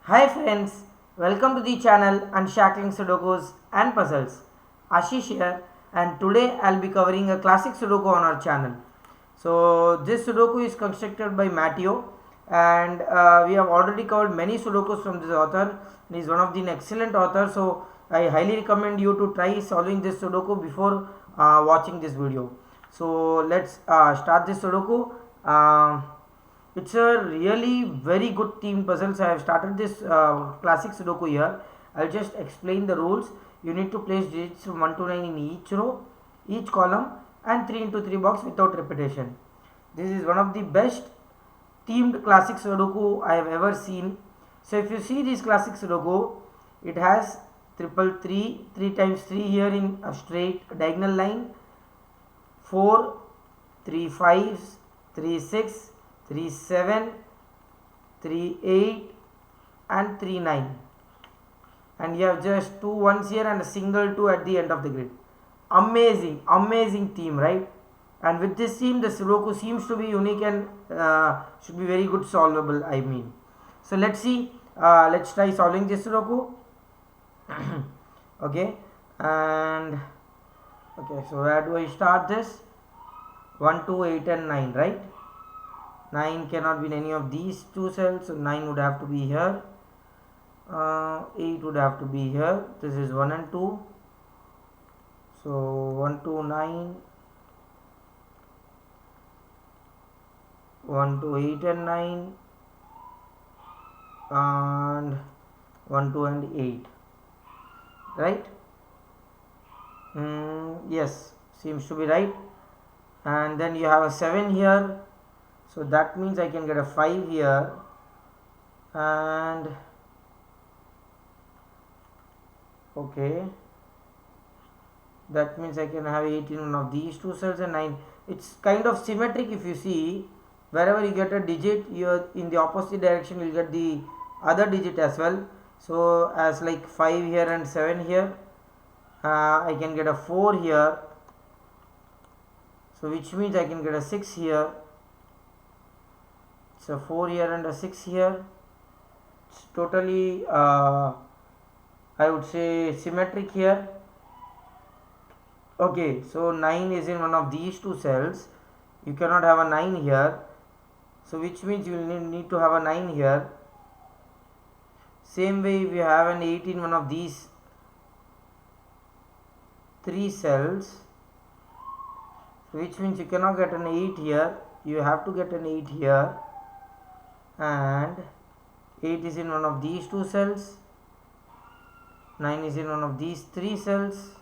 Hi friends, welcome to the channel Unshackling Sudokus and Puzzles. Ashish here, and today I'll be covering a classic Sudoku on our channel. So this Sudoku is constructed by Matteo, and we have already covered many Sudokus from this author. He is one of the excellent authors, so I highly recommend you to try solving this Sudoku before watching this video. So let's start this Sudoku. It's a really very good team puzzle. So I have started this classic Sudoku here. I'll just explain the rules. You need to place digits from 1 to 9 in each row, each column, and 3 into 3 box without repetition. This is one of the best themed classic Sudoku I have ever seen. So if you see this classic Sudoku, it has triple 3, 3 times 3 here in a straight diagonal line, 4, 3 5s, 3 6, 3 7, 3 8 and 3 9, and you have just 2 1s here and a single 2 at the end of the grid. Amazing theme, right? And with this theme the Sudoku seems to be unique and should be very good solvable, I mean. So let's see, let's try solving this Sudoku. Okay, and okay, so where do I start this? 1 2 8 and 9, right? 9 cannot be in any of these two cells, so 9 would have to be here, 8 would have to be here. This is 1 and 2, so 1 2 9, 1 2 8 and 9, and 1 2 and 8, right? Yes, seems to be right. And then you have a 7 here, so that means I can get a 5 here, and okay, that means I can have 8 in one of these two cells and 9. It's kind of symmetric. If you see, wherever you get a digit, you in the opposite direction you'll get the other digit as well. So as like 5 here and 7 here, I can get a 4 here, so which means I can get a 6 here. It's a 4 here and a 6 here. It's totally I would say symmetric here. Okay, so 9 is in one of these two cells. You cannot have a 9 here, so which means you will need to have a 9 here. Same way, if you have an 8 in one of these three cells, which means you cannot get an 8 here, you have to get an 8 here, and 8 is in one of these two cells, 9 is in one of these three cells.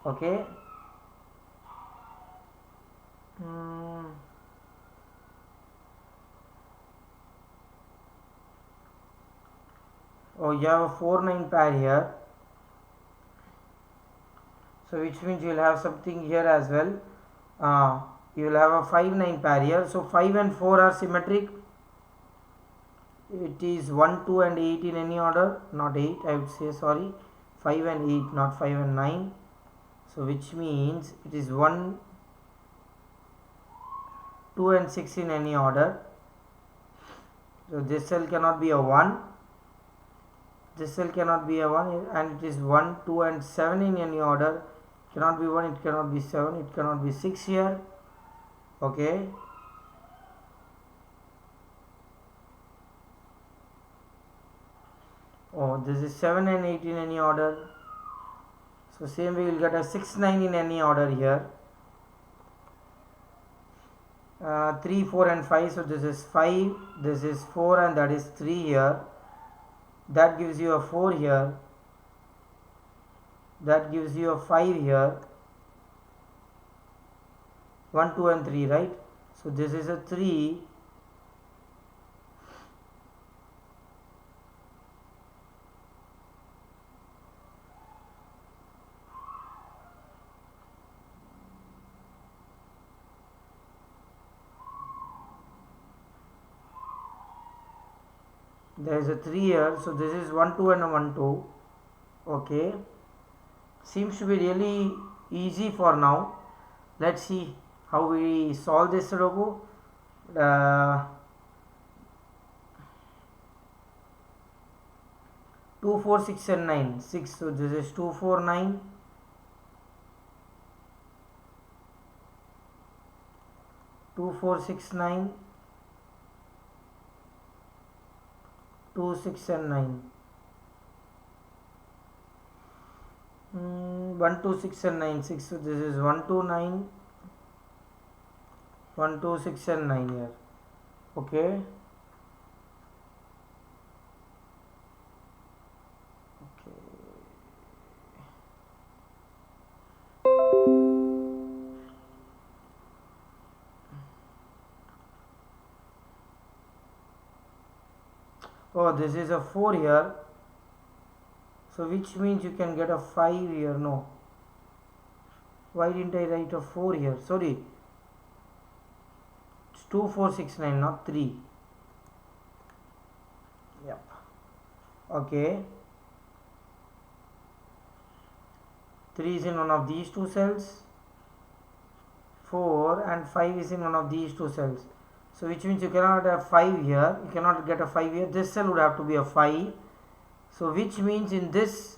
Okay, oh, you have a 4 9 pair here, so which means you will have something here as well. You will have a 5 9 pair here, so 5 and 4 are symmetric. It is 1 2 and 8 in any order, not 8, I would say, sorry, 5 and 8, not 5 and 9. So which means it is 1 2 and 6 in any order. So this cell cannot be a 1, this cell cannot be a 1, and it is 1 2 and 7 in any order. It cannot be 1, it cannot be 7, it cannot be 6 here. Okay, oh, this is 7 and 8 in any order, so same way you will get a 6 9 in any order here. 3 4 and 5, so this is 5, this is 4, and that is 3 here. That gives you a 4 here, that gives you a 5 here, 1 2 and 3, right? So this is a 3, there is a 3 here, so this is 1 2 and a 1 2. Okay, seems to be really easy for now. Let's see how we solve this Sudoku. 2, 4, 6 and 9. 6. So this is 2, 4, 9. 2, 4, 6, 9. 2, 6 and 9. 1, 2, 6 and 9. 6. So this is 1, 2, 9. 1, 2, 6 and 9 here. Okay. Oh, this is a 4 here. So which means you can get a 5 here. No. Why didn't I write a 4 here? Sorry. It's 2, 4, 6, 9, not 3. Yep. Okay. 3 is in one of these two cells. 4 and 5 is in one of these two cells. So which means you cannot have 5 here. You cannot get a 5 here. This cell would have to be a 5. So which means in this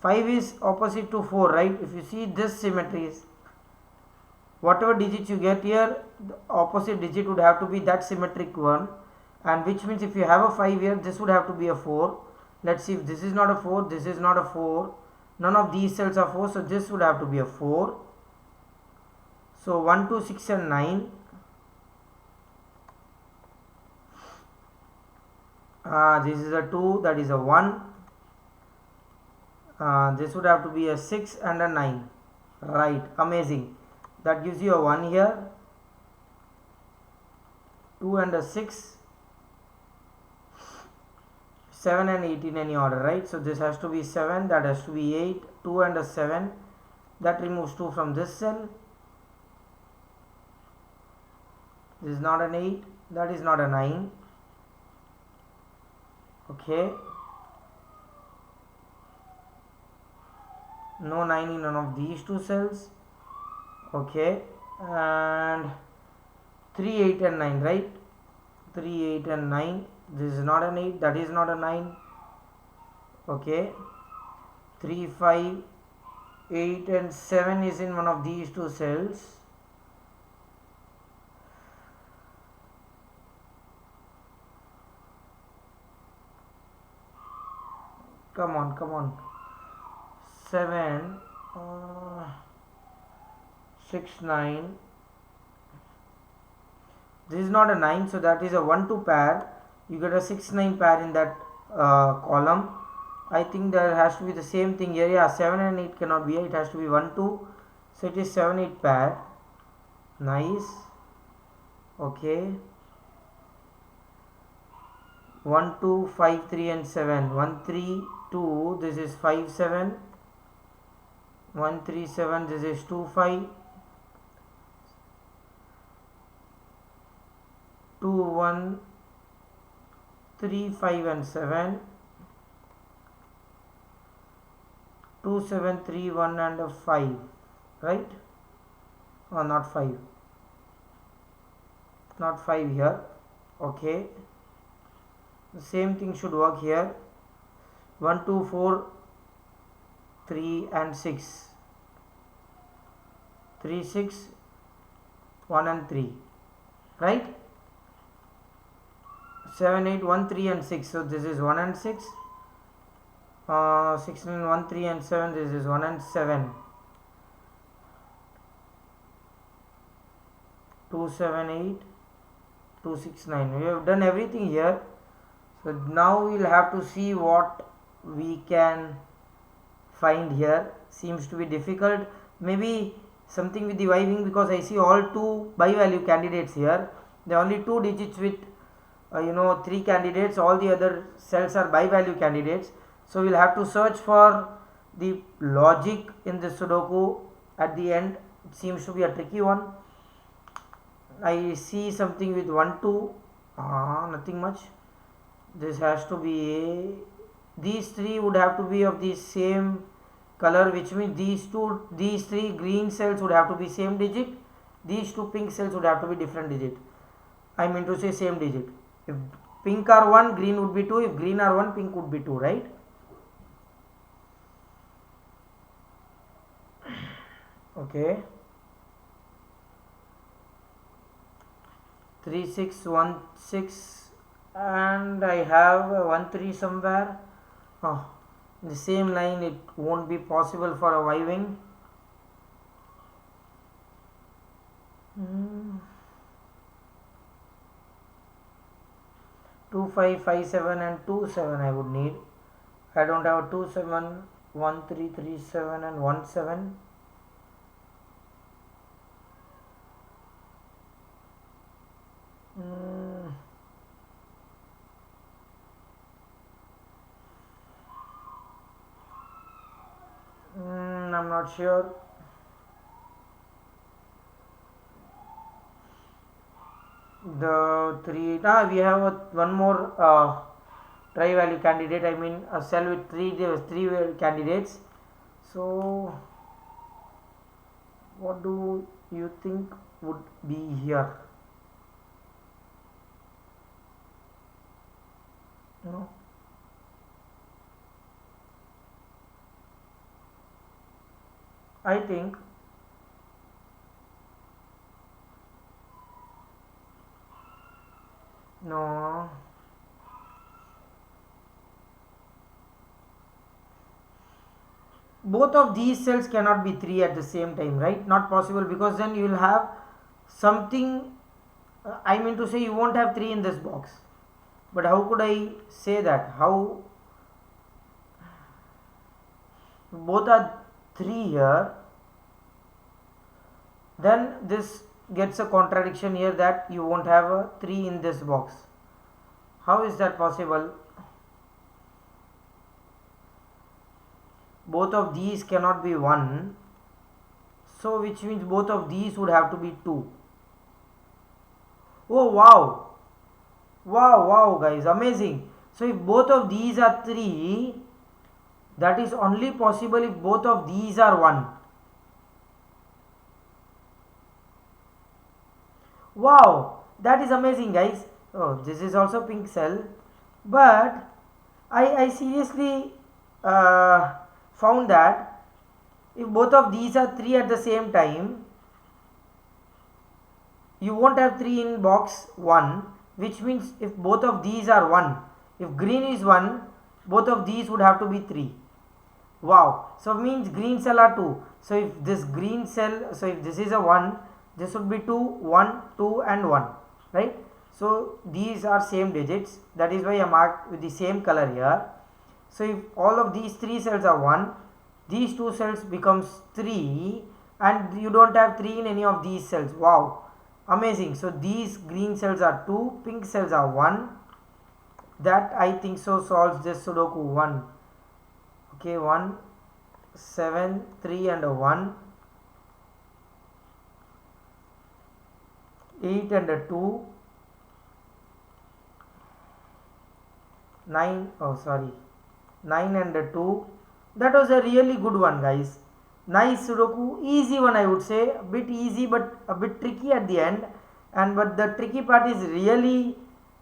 5 is opposite to 4, right? If you see this symmetry is whatever digits you get here, the opposite digit would have to be that symmetric one. And which means if you have a 5 here, this would have to be a 4. Let's see if this is not a 4, this is not a 4. None of these cells are 4, so this would have to be a 4. So 1, 2, 6 and 9. This is a 2, that is a 1. This would have to be a 6 and a 9. Right, amazing. That gives you a 1 here. 2 and a 6. 7 and 8 in any order, right? So this has to be 7, that has to be 8. 2 and a 7. That removes 2 from this cell. This is not an 8. That is not a 9. Okay. No 9 in none of these two cells. Okay. And 3, 8 and 9, right? 3, 8 and 9. This is not an 8. That is not a 9. Okay. 3, 5, 8 and 7 is in one of these two cells. Come on, come on. 7, 6, 9. This is not a 9, so that is a 1, 2 pair. You get a 6, 9 pair in that column. I think there has to be the same thing here. Yeah, 7 and 8 cannot be here. It has to be 1, 2. So it is 7, 8 pair. Nice. Okay. 1, 2, 5, 3 and 7. 1, 3, 2. This is 5, 7. 1, 3, 7. This is 2, 5. 2, 1, 3, 5 and 7. 2, 7, 3, 1 and a 5. Right? Oh, not 5. Not 5 here. Okay. The same thing should work here. 1, 2, 4, 3 and 6. 3, 6, 1 and 3. Right? 7, 8, 1, 3 and 6. So this is 1 and 6. 16, 1, 3 and 7. This is 1 and 7. 2, 7, 8. 2, 6, 9. We have done everything here. So now we will have to see what we can find here. Seems to be difficult. Maybe something with the vibing, because I see all 2 by-value candidates here. There are only 2 digits with 3 candidates. All the other cells are by-value candidates. So we will have to search for the logic in the Sudoku at the end. It seems to be a tricky one. I see something with 1, 2. Nothing much. This has to be these 3 would have to be of the same color, which means these 3 green cells would have to be same digit. These 2 pink cells would have to be different digit. I mean to say same digit. If pink are 1, green would be 2. If green are 1, pink would be 2, right? Okay. 3 6 1 6 and I have 1 3 somewhere. Oh, the same line it won't be possible for a Y wing. 2 5 5 7 and 2 7 I would need. I don't have 2 7 1 3 3 7 and 1 7. I'm not sure. The three. We have one more try value candidate. I mean a cell with three candidates. So what do you think would be here? No. I think no. Both of these cells cannot be 3 at the same time, right? Not possible, because then you will have something. I mean to say you won't have 3 in this box. But how could I say that? How both are 3 here, then this gets a contradiction here that you won't have a 3 in this box. How is that possible? Both of these cannot be 1, so which means both of these would have to be 2. Oh wow, wow guys, amazing. So if both of these are 3, that is only possible if both of these are 1. Wow, that is amazing guys. Oh, this is also pink cell, but I seriously found that if both of these are 3 at the same time, you won't have 3 in box 1, which means if both of these are 1, if green is 1, both of these would have to be 3. Wow, so means green cell are 2. So if this green cell, so if this is a 1, this would be 2, 1, 2 and 1, right? So these are same digits, that is why I marked with the same color here. So if all of these 3 cells are 1, these 2 cells becomes 3 and you don't have 3 in any of these cells. Wow, amazing. So these green cells are 2, pink cells are 1. That I think so solves this Sudoku 1. Okay, 1, 7, 3 and a 1, 8 and a 2, 9 and a 2. That was a really good one guys. Nice Sudoku, easy one I would say, a bit easy but a bit tricky at the end, and but the tricky part is really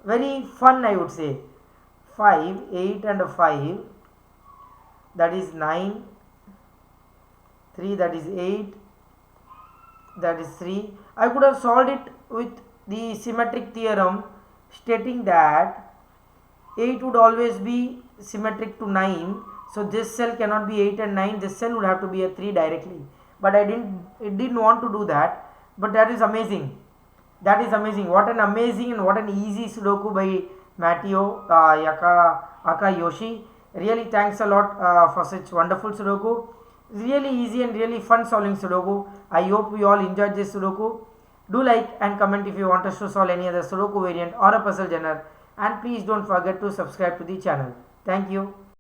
very fun I would say. 5, 8 and a 5, that is 9, 3 that is 8, that is 3. I could have solved it with the symmetric theorem stating that 8 would always be symmetric to 9. So this cell cannot be 8 and 9, this cell would have to be a 3 directly. But I didn't want to do that. But that is amazing. That is amazing. What an amazing and what an easy Sudoku by Matteo, Aka Yoshi. Really thanks a lot for such wonderful Sudoku. Really easy and really fun solving Sudoku. I hope you all enjoyed this Sudoku. Do like and comment if you want us to solve any other Sudoku variant or a puzzle genre. And please don't forget to subscribe to the channel. Thank you.